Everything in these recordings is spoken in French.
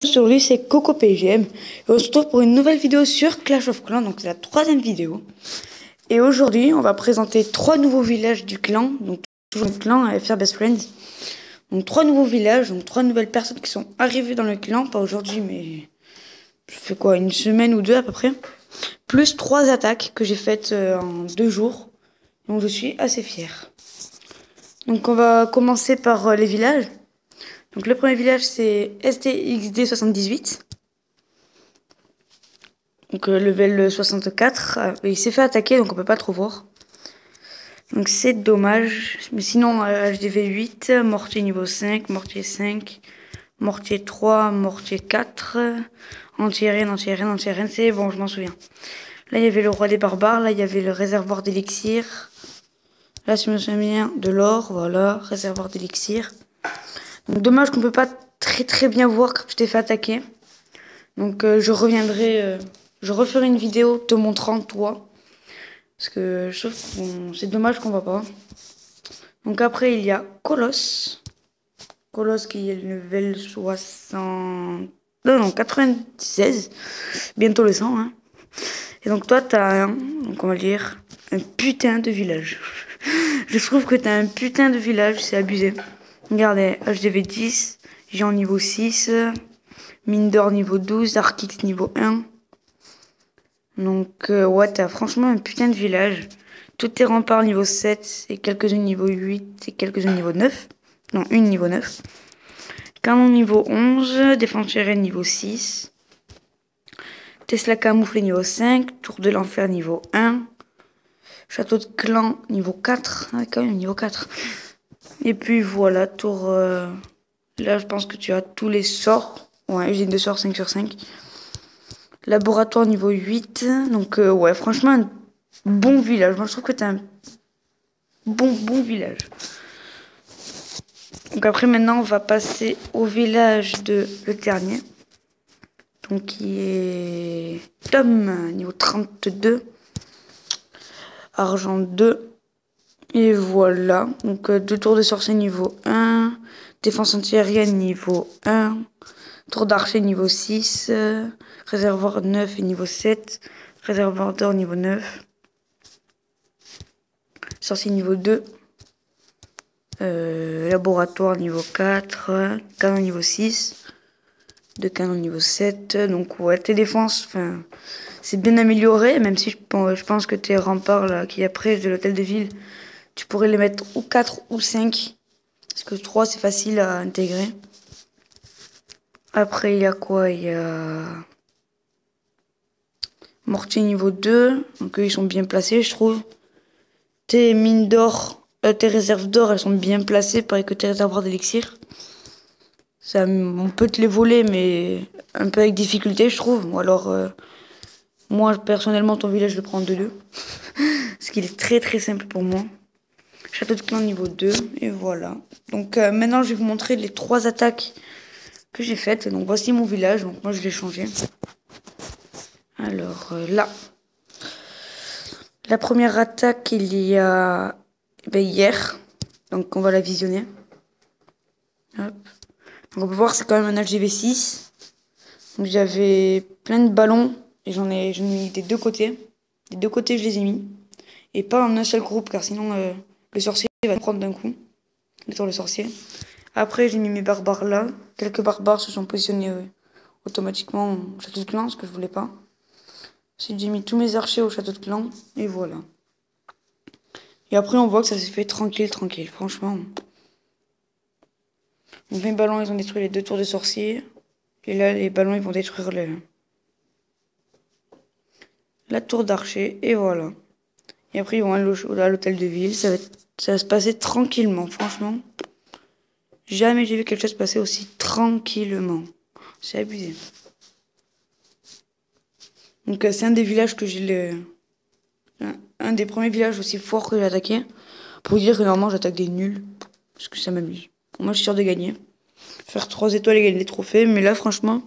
Aujourd'hui c'est Coco PGM et on se retrouve pour une nouvelle vidéo sur Clash of Clans, donc c'est la troisième vidéo. Et aujourd'hui on va présenter trois nouveaux villages du clan, donc toujours le clan FR Best Friends. Donc trois nouveaux villages, donc trois nouvelles personnes qui sont arrivées dans le clan, pas aujourd'hui mais je fais quoi, une semaine ou deux à peu près. Plus trois attaques que j'ai faites en 2 jours, donc je suis assez fier. Donc on va commencer par les villages. Donc le premier village c'est STXD78. Donc level 64. Il s'est fait attaquer donc on peut pas trop voir. Donc c'est dommage. Mais sinon HDV 8, mortier niveau 5, mortier 5, mortier 3, mortier 4, anti-aérienne, anti-aérienne, anti-aérienne, c'est bon, je m'en souviens. Là il y avait le roi des barbares, là il y avait le réservoir d'élixir. Là si je me souviens bien, de l'or, voilà, réservoir d'élixir. Donc dommage qu'on peut pas très bien voir quand tu t'es fait attaquer. Donc je reviendrai, je referai une vidéo te montrant toi. Parce que je trouve que c'est dommage qu'on voit pas. Donc après il y a Colosse. Colosse qui est le level 60... Non, 96. Bientôt le 100. Hein. Et donc toi t'as donc on va dire, un putain de village. Je trouve que t'as un putain de village, c'est abusé. Regardez, HDV 10, Jean niveau 6, mine d'or niveau 12, Arkix niveau 1. Donc ouais, t'as franchement un putain de village. Tous tes remparts niveau 7 et quelques-unes niveau 8 et quelques-unes niveau 9. Non, une niveau 9. Canon niveau 11, défense aérienne niveau 6. Tesla camouflé niveau 5, tour de l'enfer niveau 1. Château de clan niveau 4, ah, quand même niveau 4. Et puis voilà, tour... là je pense que tu as tous les sorts. Ouais, usine de sorts 5 sur 5. Laboratoire niveau 8. Donc ouais, franchement un bon village. Moi je trouve que t'as un bon village. Donc après maintenant on va passer au village de le dernier. Donc qui est Tom niveau 32. Argent 2. Et voilà. Donc 2 tours de sorcier niveau 1. Défense antiaérienne niveau 1. Tour d'archer niveau 6. Réservoir 9 et niveau 7. Réservoir d'or niveau 9. Sorcier niveau 2. Laboratoire niveau 4. Canon niveau 6. 2 canons niveau 7. Donc ouais, tes défenses, enfin, c'est bien amélioré. Même si je pense que tes remparts là, qui est près de l'hôtel de ville, tu pourrais les mettre ou 4 ou 5. Parce que 3 c'est facile à intégrer. Après il y a quoi? Il y a mortier niveau 2. Donc eux ils sont bien placés je trouve. Tes mines d'or, tes réserves d'or elles sont bien placées. Pareil que tes réservoirs d'élixir. Ça, on peut te les voler mais un peu avec difficulté je trouve. Ou alors moi personnellement ton village je le prends en 2-2. Parce qu'il est très simple pour moi. Château de clan niveau 2 et voilà. Donc maintenant je vais vous montrer les 3 attaques que j'ai faites. Donc voici mon village, donc moi je l'ai changé. Alors là, la première attaque il y a hier, donc on va la visionner. Hop. Donc on peut voir c'est quand même un HGV 6. Donc j'avais plein de ballons et j'en ai mis des deux côtés. Des deux côtés je les ai mis. Et pas en un seul groupe car sinon le sorcier va prendre d'un coup. Le sorcier. Après j'ai mis mes barbares là. Quelques barbares se sont positionnés automatiquement au château de clan, ce que je voulais pas. J'ai mis tous mes archers au château de clan et voilà. Et après on voit que ça s'est fait tranquille, franchement. Donc mes ballons ils ont détruit les 2 tours de sorcier. Et là les ballons ils vont détruire la tour d'archer et voilà. Et après ils vont aller à l'hôtel de ville. Ça va se passer tranquillement, franchement. Jamais j'ai vu quelque chose passer aussi tranquillement. C'est abusé. Donc c'est un des villages que j'ai un des premiers villages aussi forts que j'ai attaqué. Pour dire que normalement j'attaque des nuls. Parce que ça m'amuse. Moi je suis sûr de gagner. Faire 3 étoiles et gagner des trophées. Mais là franchement,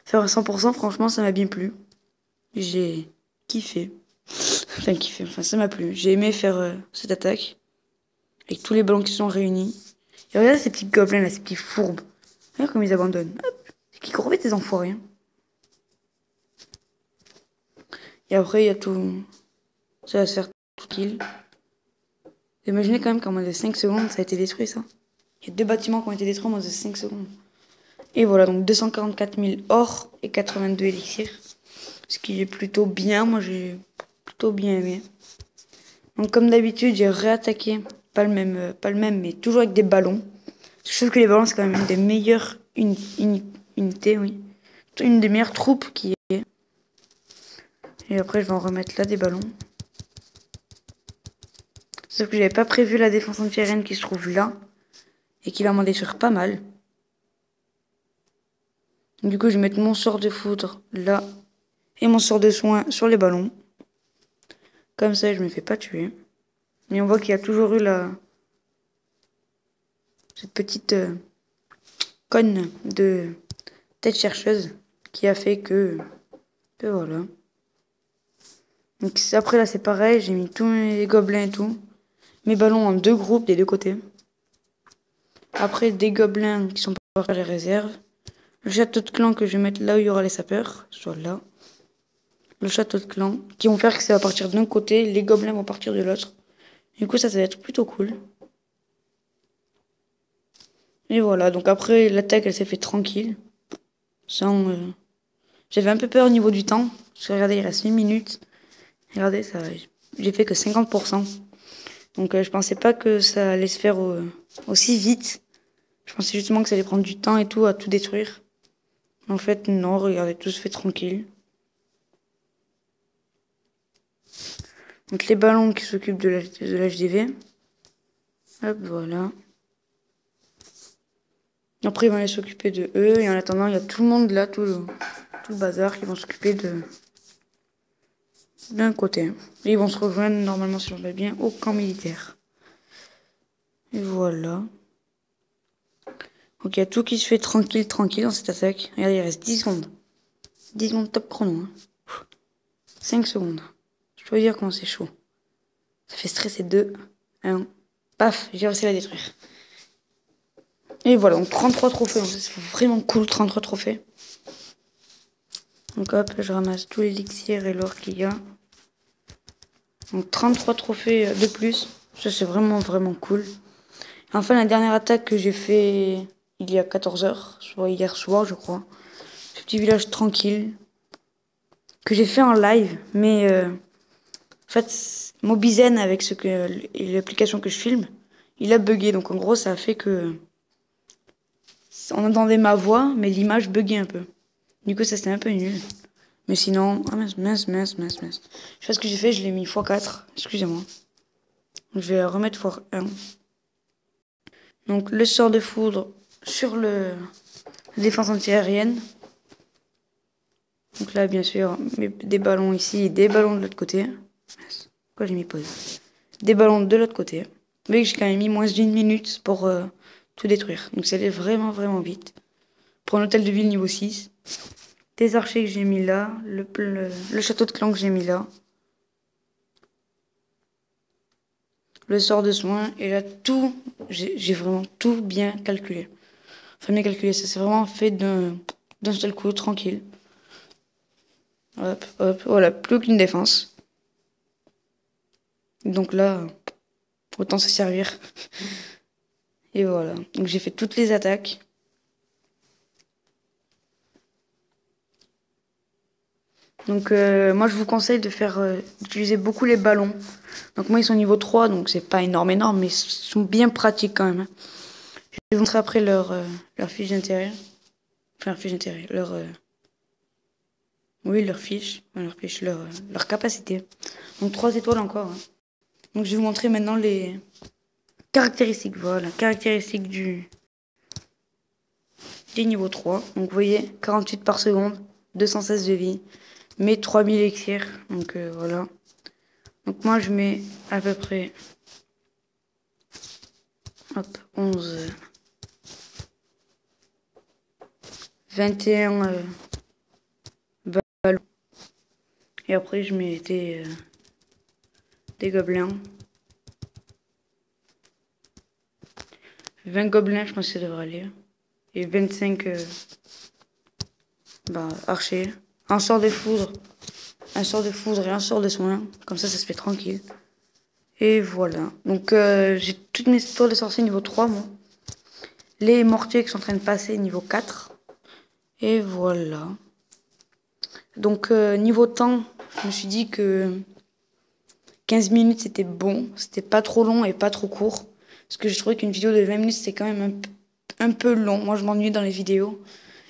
faire 100% franchement ça m'a bien plu. J'ai kiffé. Enfin ça m'a plu. J'ai aimé faire cette attaque. Avec tous les ballons qui sont réunis. Et regardez ces petits gobelins là, ces petits fourbes. Regarde comme ils abandonnent. Hop, qui courbaient tes enfoirés. Et après, il y a tout. Ça va se faire tout kill. Imaginez quand même qu'en moins de 5 secondes, ça a été détruit, ça. Il y a 2 bâtiments qui ont été détruits en moins de 5 secondes. Et voilà, donc 244 000 or et 82 élixirs. Ce qui est plutôt bien. Moi, j'ai plutôt bien aimé. Donc, comme d'habitude, j'ai réattaqué. Pas le même, mais toujours avec des ballons. Je trouve que les ballons, c'est quand même une des meilleures unités, oui. Une des meilleures troupes qui est. Et après, je vais en remettre là des ballons. Sauf que j'avais pas prévu la défense antiaérienne qui se trouve là. Et qui va m'en détruire pas mal. Du coup, je vais mettre mon sort de foudre là. Et mon sort de soin sur les ballons. Comme ça, je me fais pas tuer. Et on voit qu'il y a toujours eu cette petite conne de tête chercheuse qui a fait que voilà. Donc après là c'est pareil, j'ai mis tous mes gobelins et tout. Mes ballons en 2 groupes des 2 côtés. Après des gobelins qui sont pas faire les réserves. Le château de clan que je vais mettre là où il y aura les sapeurs, soit là. Le château de clan qui vont faire que ça va partir d'un côté, les gobelins vont partir de l'autre. Du coup ça va être plutôt cool. Et voilà, donc après l'attaque elle s'est fait tranquille. Sans j'avais un peu peur au niveau du temps. Parce que regardez, il reste 1 minute. Regardez, ça, j'ai fait que 50%. Donc je pensais pas que ça allait se faire aussi vite. Je pensais justement que ça allait prendre du temps et tout à tout détruire. En fait, non, regardez, tout se fait tranquille. Donc les ballons qui s'occupent de l'HDV. Hop, voilà. Après, ils vont aller s'occuper de eux. Et en attendant, il y a tout le monde là, tout le bazar qui vont s'occuper d'un côté. Et ils vont se rejoindre, normalement, si on va bien, au camp militaire. Et voilà. Donc il y a tout qui se fait tranquille dans cette attaque. Regardez, il reste 10 secondes. 10 secondes top chrono. 5 secondes. Je peux vous dire comment c'est chaud. Ça fait stresser 2, 1. Paf, j'ai réussi à la détruire. Et voilà, donc 33 trophées. C'est vraiment cool, 33 trophées. Donc hop, je ramasse tous les élixirs et l'or qu'il y a. Donc 33 trophées de plus. Ça c'est vraiment cool. Enfin, la dernière attaque que j'ai fait il y a 14 heures, soit hier soir je crois. Ce petit village tranquille. Que j'ai fait en live, mais en fait, Mobizen avec l'application que je filme, il a bugué. Donc en gros, ça a fait que on entendait ma voix, mais l'image buguait un peu. Du coup, ça c'était un peu nul. Mais sinon, ah mince. Je sais pas ce que j'ai fait, je l'ai mis x4. Excusez-moi. Je vais remettre x1. Donc le sort de foudre sur la défense antiaérienne. Donc là, bien sûr, des ballons ici et des ballons de l'autre côté. Pourquoi j'ai mis pause? Des ballons de l'autre côté. Vous voyez que j'ai quand même mis moins d'1 minute pour tout détruire. Donc ça allait vraiment vite. Pour un hôtel de ville niveau 6. Des archers que j'ai mis là. Le château de clan que j'ai mis là. Le sort de soin. Et là, tout, j'ai vraiment tout bien calculé. Enfin, bien calculé, ça s'est vraiment fait d'un seul coup, tranquille. Hop, voilà, plus qu'une défense. Donc là, autant se servir. Et voilà, donc j'ai fait toutes les attaques. Donc moi je vous conseille de faire d'utiliser beaucoup les ballons. Donc moi ils sont niveau 3, donc c'est pas énorme, mais ils sont bien pratiques quand même. Je vais vous montrer après leur fiche d'intérêt. Enfin leur fiche d'intérêt, oui leur fiche, leur capacité. Donc 3 étoiles encore. Hein. Donc je vais vous montrer maintenant les caractéristiques. Voilà, caractéristiques des niveaux 3. Donc vous voyez, 48 par seconde, 216 de vie, mais 3000 élixirs. Donc voilà. Donc moi je mets à peu près 11, 21 ballons. Et après je mets des gobelins. 20 gobelins je pense que ça devrait aller. Et 25 archer. Un sort de foudre. Un sort de foudre et un sort de soin. Comme ça se fait tranquille. Et voilà. Donc j'ai toutes mes tours de sorcier niveau 3, moi. Les mortiers qui sont en train de passer niveau 4. Et voilà. Donc niveau temps, je me suis dit que 15 minutes c'était bon. C'était pas trop long et pas trop court. Parce que je trouvais qu'une vidéo de 20 minutes c'était quand même un peu long. Moi je m'ennuie dans les vidéos.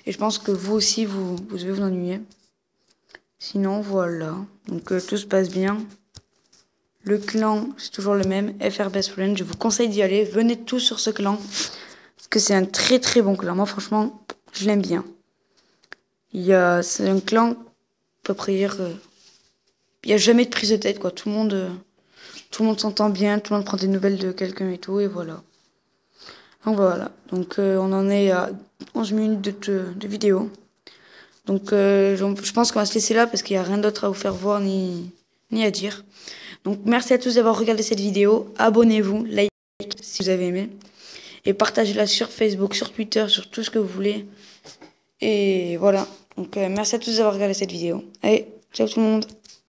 Et je pense que vous aussi vous devez vous ennuyer. Sinon voilà. Donc tout se passe bien. Le clan c'est toujours le même. FR Best Friend. Je vous conseille d'y aller. Venez tous sur ce clan. Parce que c'est un très très bon clan. Moi franchement je l'aime bien. C'est un clan, à peu près dire, il n'y a jamais de prise de tête, quoi. Tout le monde s'entend bien, tout le monde prend des nouvelles de quelqu'un et tout, et voilà. Donc voilà. Donc on en est à 11 minutes de vidéo. Donc je pense qu'on va se laisser là parce qu'il n'y a rien d'autre à vous faire voir ni à dire. Donc merci à tous d'avoir regardé cette vidéo. Abonnez-vous, likez si vous avez aimé. Et partagez-la sur Facebook, sur Twitter, sur tout ce que vous voulez. Et voilà. Donc merci à tous d'avoir regardé cette vidéo. Allez, ciao tout le monde.